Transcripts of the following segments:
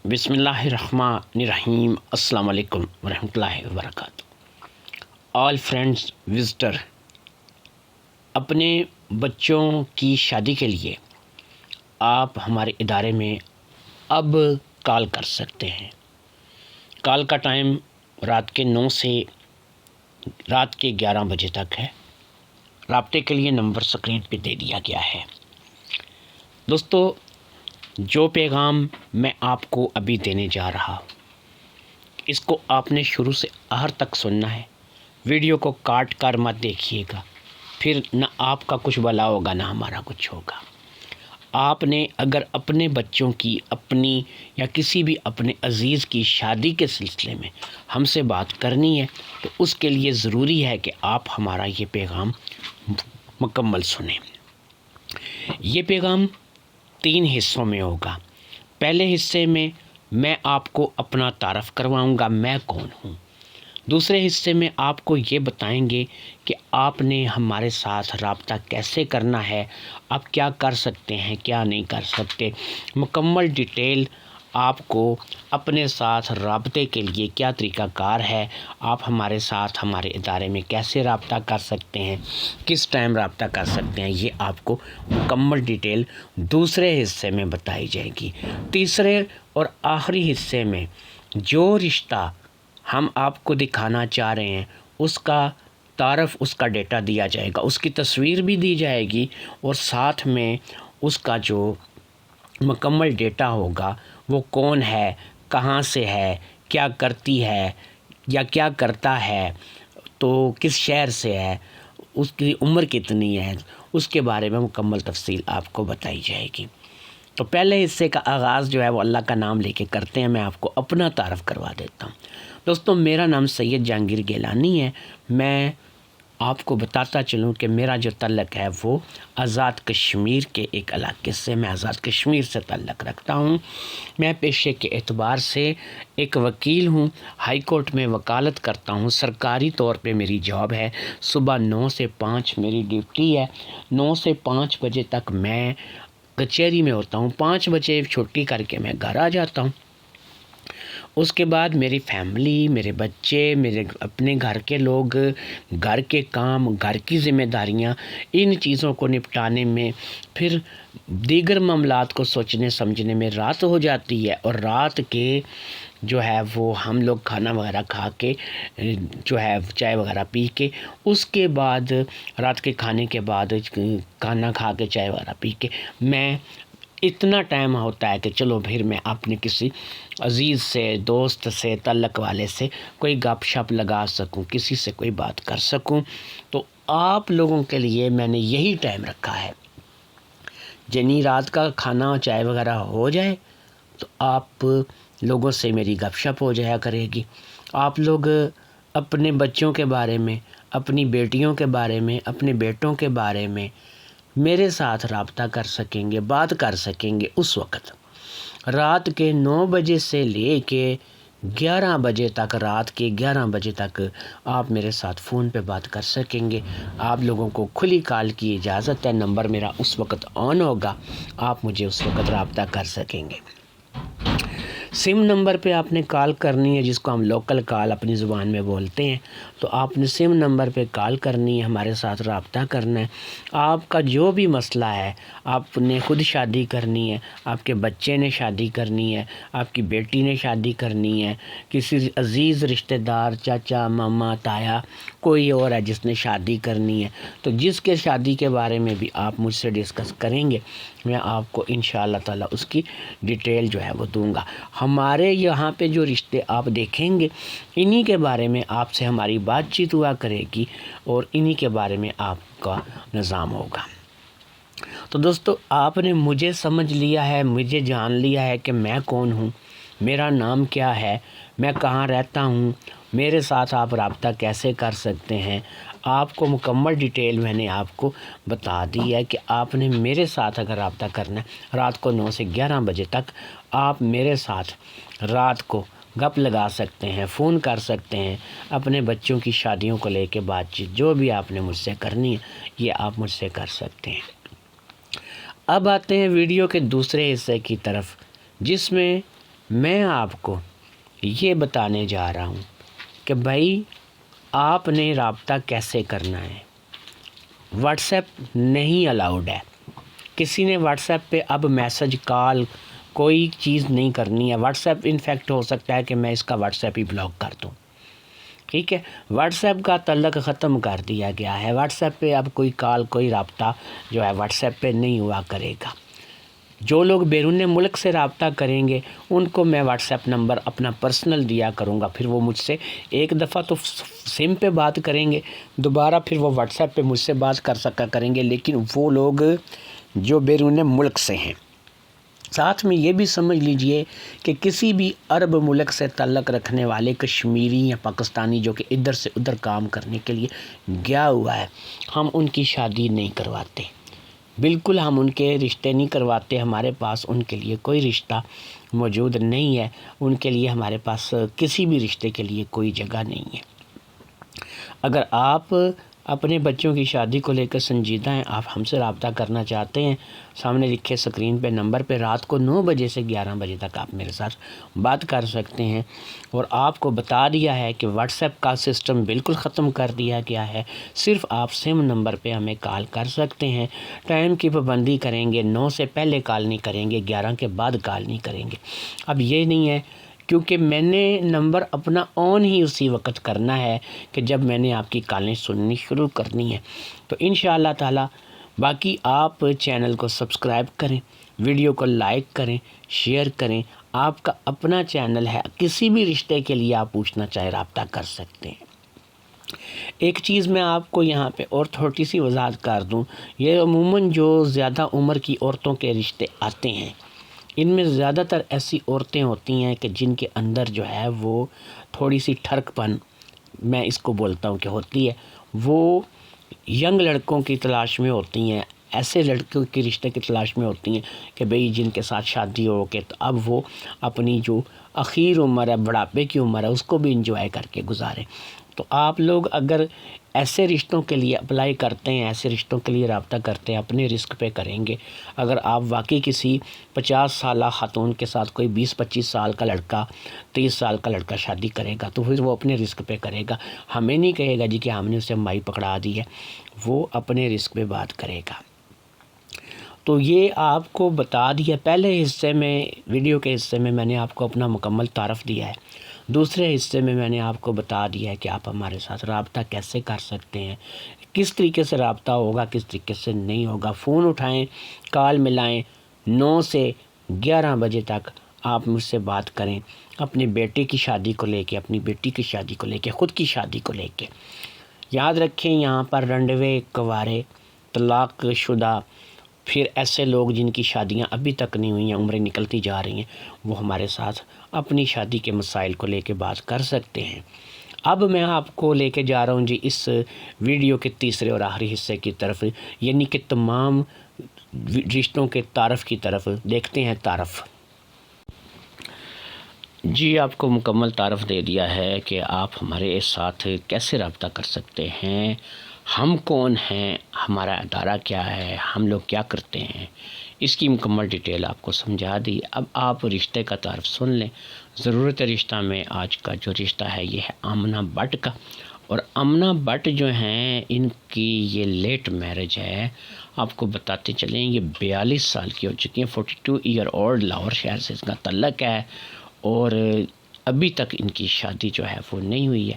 بسم اللہ الرحمن الرحیم۔ السلام علیکم ورحمۃ اللہ وبرکاتہ۔ آل فرینڈز وزٹر، اپنے بچوں کی شادی کے لیے آپ ہمارے ادارے میں اب کال کر سکتے ہیں۔ کال کا ٹائم رات کے 9 سے رات کے 11 بجے تک ہے۔ رابطے کے لیے نمبر اسکرین پہ دے دیا گیا ہے۔ دوستو، جو پیغام میں آپ کو ابھی دینے جا رہا ہوں، اس کو آپ نے شروع سے آخر تک سننا ہے۔ ویڈیو کو کاٹ کر مت دیکھیے گا، پھر نہ آپ کا کچھ بھلا ہوگا نہ ہمارا کچھ ہوگا۔ آپ نے اگر اپنے بچوں کی، اپنی یا کسی بھی اپنے عزیز کی شادی کے سلسلے میں ہم سے بات کرنی ہے تو اس کے لیے ضروری ہے کہ آپ ہمارا یہ پیغام مکمل سنیں۔ یہ پیغام 3 حصوں میں ہوگا۔ پہلے حصے میں آپ کو اپنا تعارف کرواؤں گا، میں کون ہوں۔ دوسرے حصے میں آپ کو یہ بتائیں گے کہ آپ نے ہمارے ساتھ رابطہ کیسے کرنا ہے، آپ کیا کر سکتے ہیں، کیا نہیں کر سکتے، مکمل ڈیٹیل آپ کو اپنے ساتھ رابطے کے لیے کیا طریقہ کار ہے، آپ ہمارے ساتھ ہمارے ادارے میں کیسے رابطہ کر سکتے ہیں، کس ٹائم رابطہ کر سکتے ہیں، یہ آپ کو مکمل ڈیٹیل دوسرے حصے میں بتائی جائے گی۔ تیسرے اور آخری حصے میں جو رشتہ ہم آپ کو دکھانا چاہ رہے ہیں اس کا تعارف، اس کا ڈیٹا دیا جائے گا، اس کی تصویر بھی دی جائے گی، اور ساتھ میں اس کا جو مکمل ڈیٹا ہوگا، وہ کون ہے، کہاں سے ہے، کیا کرتی ہے یا کیا کرتا ہے، تو کس شہر سے ہے، اس کی عمر کتنی ہے، اس کے بارے میں مکمل تفصیل آپ کو بتائی جائے گی۔ تو پہلے حصے کا آغاز جو ہے وہ اللہ کا نام لے کے کرتے ہیں۔ میں آپ کو اپنا تعارف کروا دیتا ہوں۔ دوستو، میرا نام سید جہانگیر گیلانی ہے۔ میں آپ کو بتاتا چلوں کہ میرا جو تعلق ہے وہ آزاد کشمیر کے ایک علاقے سے، میں آزاد کشمیر سے تعلق رکھتا ہوں۔ میں پیشے کے اعتبار سے ایک وکیل ہوں، ہائی کورٹ میں وکالت کرتا ہوں۔ سرکاری طور پہ میری جاب ہے، صبح 9 سے 5 میری ڈیوٹی ہے۔ 9 سے 5 بجے تک میں کچہری میں ہوتا ہوں، 5 بجے چھٹی کر کے میں گھر آ جاتا ہوں۔ اس کے بعد میری فیملی، میرے بچے، میرے اپنے گھر کے لوگ، گھر کے کام، گھر کی ذمہ داریاں، ان چیزوں کو نپٹانے میں، پھر دیگر معاملات کو سوچنے سمجھنے میں رات ہو جاتی ہے، اور رات کے جو ہے وہ ہم لوگ کھانا وغیرہ کھا کے جو ہے چائے وغیرہ پی کے، اس کے بعد رات کے کھانے کے بعد کھانا کھا کے چائے وغیرہ پی کے میں اتنا ٹائم ہوتا ہے کہ چلو پھر میں اپنے کسی عزیز سے، دوست سے، تعلق والے سے کوئی گپ شپ لگا سکوں، کسی سے کوئی بات کر سکوں۔ تو آپ لوگوں کے لیے میں نے یہی ٹائم رکھا ہے۔ جنی رات کا کھانا چائے وغیرہ ہو جائے تو آپ لوگوں سے میری گپ شپ ہو جایا کرے گی۔ آپ لوگ اپنے بچوں کے بارے میں، اپنی بیٹیوں کے بارے میں، اپنے بیٹوں کے بارے میں میرے ساتھ رابطہ کر سکیں گے، بات کر سکیں گے۔ اس وقت رات کے 9 بجے سے لے کے 11 بجے تک، رات کے 11 بجے تک آپ میرے ساتھ فون پہ بات کر سکیں گے۔ آپ لوگوں کو کھلی کال کی اجازت ہے، نمبر میرا اس وقت آن ہوگا، آپ مجھے اس وقت رابطہ کر سکیں گے۔ سم نمبر پہ آپ نے کال کرنی ہے، جس کو ہم لوکل کال اپنی زبان میں بولتے ہیں، تو آپ نے سم نمبر پہ کال کرنی ہے، ہمارے ساتھ رابطہ کرنا ہے۔ آپ کا جو بھی مسئلہ ہے، آپ نے خود شادی کرنی ہے، آپ کے بچے نے شادی کرنی ہے، آپ کی بیٹی نے شادی کرنی ہے، کسی عزیز رشتہ دار، چاچا، ماما، تایا، کوئی اور ہے جس نے شادی کرنی ہے، تو جس کے شادی کے بارے میں بھی آپ مجھ سے ڈسکس کریں گے، میں آپ کو انشاءاللہ تعالی اس کی ڈیٹیل جو ہے وہ دوں گا۔ ہمارے یہاں پہ جو رشتے آپ دیکھیں گے، انہی کے بارے میں آپ سے ہماری بات چیت ہوا کرے گی، اور انہی کے بارے میں آپ کا نظام ہوگا۔ تو دوستو، آپ نے مجھے سمجھ لیا ہے، مجھے جان لیا ہے کہ میں کون ہوں، میرا نام کیا ہے، میں کہاں رہتا ہوں، میرے ساتھ آپ رابطہ کیسے کر سکتے ہیں۔ آپ کو مکمل ڈیٹیل میں نے آپ کو بتا دی ہے کہ آپ نے میرے ساتھ اگر رابطہ کرنا ہے، رات کو 9 سے 11 بجے تک آپ میرے ساتھ رات کو گپ لگا سکتے ہیں، فون کر سکتے ہیں، اپنے بچوں کی شادیوں کو لے کے بات چیت جو بھی آپ نے مجھ سے کرنی ہے، یہ آپ مجھ سے کر سکتے ہیں۔ اب آتے ہیں ویڈیو کے دوسرے حصے کی طرف، جس میں میں آپ کو یہ بتانے جا رہا ہوں کہ بھائی آپ نے رابطہ کیسے کرنا ہے۔ واٹس ایپ نہیں الاؤڈ ہے۔ کسی نے واٹس ایپ پہ اب میسج کال کوئی چیز نہیں کرنی ہے۔ واٹس ایپ انفیکٹ ہو سکتا ہے کہ میں اس کا واٹس ایپ ہی بلاک کر دوں، ٹھیک ہے۔ واٹس ایپ کا تعلق ختم کر دیا گیا ہے۔ واٹس ایپ پہ اب کوئی کال کوئی رابطہ جو ہے واٹس ایپ پہ نہیں ہوا کرے گا۔ جو لوگ بیرون ملک سے رابطہ کریں گے ان کو میں واٹس ایپ نمبر اپنا پرسنل دیا کروں گا، پھر وہ مجھ سے ایک دفعہ تو سم پہ بات کریں گے، دوبارہ پھر وہ واٹس ایپ پہ مجھ سے بات کر سکا کریں گے، لیکن وہ لوگ جو بیرون ملک سے ہیں۔ ساتھ میں یہ بھی سمجھ لیجئے کہ کسی بھی عرب ملک سے تعلق رکھنے والے کشمیری یا پاکستانی جو کہ ادھر سے ادھر کام کرنے کے لیے گیا ہوا ہے، ہم ان کی شادی نہیں کرواتے، بالکل ہم ان کے رشتے نہیں کرواتے۔ ہمارے پاس ان کے لیے کوئی رشتہ موجود نہیں ہے، ان کے لیے ہمارے پاس کسی بھی رشتے کے لیے کوئی جگہ نہیں ہے۔ اگر آپ اپنے بچوں کی شادی کو لے کر سنجیدہ ہیں، آپ ہم سے رابطہ کرنا چاہتے ہیں، سامنے لکھے سکرین پہ نمبر پہ رات کو 9 بجے سے 11 بجے تک آپ میرے ساتھ بات کر سکتے ہیں۔ اور آپ کو بتا دیا ہے کہ واٹس ایپ کا سسٹم بالکل ختم کر دیا گیا ہے، صرف آپ سم نمبر پہ ہمیں کال کر سکتے ہیں۔ ٹائم کی پابندی کریں گے، 9 سے پہلے کال نہیں کریں گے، 11 کے بعد کال نہیں کریں گے۔ اب یہ نہیں ہے کیونکہ میں نے نمبر اپنا آن ہی اسی وقت کرنا ہے کہ جب میں نے آپ کی کالیں سننی شروع کرنی ہے۔ تو انشاءاللہ تعالی باقی آپ چینل کو سبسکرائب کریں، ویڈیو کو لائک کریں، شیئر کریں۔ آپ کا اپنا چینل ہے، کسی بھی رشتے کے لیے آپ پوچھنا چاہے رابطہ کر سکتے ہیں۔ ایک چیز میں آپ کو یہاں پہ اور تھوڑی سی وضاحت کر دوں، یہ عموماً جو زیادہ عمر کی عورتوں کے رشتے آتے ہیں ان میں زیادہ تر ایسی عورتیں ہوتی ہیں کہ جن کے اندر جو ہے وہ تھوڑی سی ٹھڑک پن میں اس کو بولتا ہوں کہ ہوتی ہے، وہ ینگ لڑکوں کی تلاش میں ہوتی ہیں، ایسے لڑکوں کی رشتے کی تلاش میں ہوتی ہیں کہ بھئی جن کے ساتھ شادی ہو کے تو اب وہ اپنی جو اخیر عمر ہے، بڑھاپے کی عمر ہے، اس کو بھی انجوائے کر کے گزاریں۔ تو آپ لوگ اگر ایسے رشتوں کے لیے اپلائی کرتے ہیں، ایسے رشتوں کے لیے رابطہ کرتے ہیں، اپنے رسک پہ کریں گے۔ اگر آپ واقعی کسی 50 سالہ خاتون کے ساتھ کوئی 20-25 سال کا لڑکا، 30 سال کا لڑکا شادی کرے گا تو پھر وہ اپنے رسک پہ کرے گا، ہمیں نہیں کہے گا جی کہ ہم نے اسے مائی پکڑا دی ہے، وہ اپنے رسک پہ بات کرے گا۔ تو یہ آپ کو بتا دیا، پہلے حصے میں ویڈیو کے حصے میں نے آپ کو اپنا مکمل تعارف دیا ہے، دوسرے حصے میں نے آپ کو بتا دیا ہے کہ آپ ہمارے ساتھ رابطہ کیسے کر سکتے ہیں، کس طریقے سے رابطہ ہوگا، کس طریقے سے نہیں ہوگا۔ فون اٹھائیں، کال ملائیں، 9 سے 11 بجے تک آپ مجھ سے بات کریں، اپنے بیٹے کی شادی کو لے کے، اپنی بیٹی کی شادی کو لے کے، خود کی شادی کو لے کے۔ یاد رکھیں یہاں پر رنڈوے، کوارے، طلاق شدہ، پھر ایسے لوگ جن کی شادیاں ابھی تک نہیں ہوئی ہیں، عمریں نکلتی جا رہی ہیں، وہ ہمارے ساتھ اپنی شادی کے مسائل کو لے کے بات کر سکتے ہیں۔ اب میں آپ کو لے کے جا رہا ہوں جی اس ویڈیو کے تیسرے اور آخری حصے کی طرف، یعنی کہ تمام رشتوں کے تعارف کی طرف۔ دیکھتے ہیں تعارف۔ جی آپ کو مکمل تعارف دے دیا ہے کہ آپ ہمارے ساتھ کیسے رابطہ کر سکتے ہیں، ہم کون ہیں، ہمارا ادارہ کیا ہے، ہم لوگ کیا کرتے ہیں، اس کی مکمل ڈیٹیل آپ کو سمجھا دی۔ اب آپ رشتے کا تعارف سن لیں۔ ضرورت رشتہ میں آج کا جو رشتہ ہے یہ ہے آمنہ بٹ کا، اور آمنہ بٹ جو ہیں ان کی یہ لیٹ میرج ہے۔ آپ کو بتاتے چلیں یہ 42 سال کی ہو چکی ہیں، 42 ایئر اولڈ، لاہور شہر سے اس کا تعلق ہے، اور ابھی تک ان کی شادی جو ہے وہ نہیں ہوئی ہے۔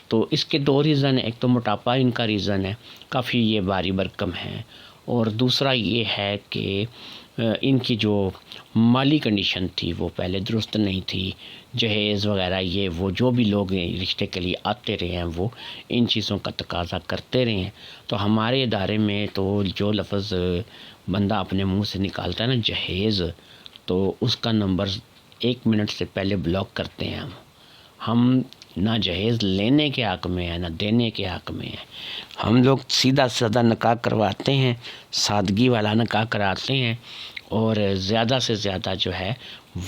تو اس کے 2 ریزن ہیں، ایک تو موٹاپا ان کا ریزن ہے، کافی یہ بھاری بھرکم ہیں، اور دوسرا یہ ہے کہ ان کی جو مالی کنڈیشن تھی وہ پہلے درست نہیں تھی، جہیز وغیرہ یہ وہ جو بھی لوگ رشتے کے لیے آتے رہے ہیں وہ ان چیزوں کا تقاضا کرتے رہے ہیں۔ تو ہمارے ادارے میں تو جو لفظ بندہ اپنے منہ سے نکالتا ہے نا جہیز، تو اس کا نمبر 1 منٹ سے پہلے بلاک کرتے ہیں ہم نہ جہیز لینے کے حق میں ہیں نہ دینے کے حق میں ہیں۔ ہم لوگ سیدھا سادہ نکاح کرواتے ہیں، سادگی والا نکاح کراتے ہیں، اور زیادہ سے زیادہ جو ہے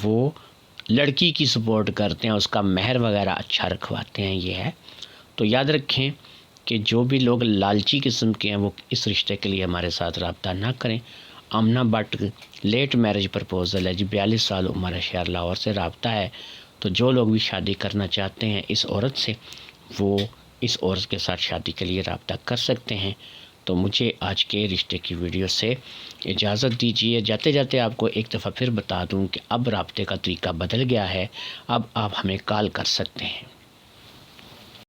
وہ لڑکی کی سپورٹ کرتے ہیں، اس کا مہر وغیرہ اچھا رکھواتے ہیں، یہ ہے۔ تو یاد رکھیں کہ جو بھی لوگ لالچی قسم کے ہیں وہ اس رشتے کے لیے ہمارے ساتھ رابطہ نہ کریں۔ Amna Butt late marriage proposal ہے جی، 42 سال عمر ہے، شہر لاہور سے رابطہ ہے۔ تو جو لوگ بھی شادی کرنا چاہتے ہیں اس عورت سے، وہ اس عورت کے ساتھ شادی کے لیے رابطہ کر سکتے ہیں۔ تو مجھے آج کے رشتے کی ویڈیو سے اجازت دیجیے۔ جاتے جاتے آپ کو ایک دفعہ پھر بتا دوں کہ اب رابطے کا طریقہ بدل گیا ہے، اب آپ ہمیں کال کر سکتے ہیں۔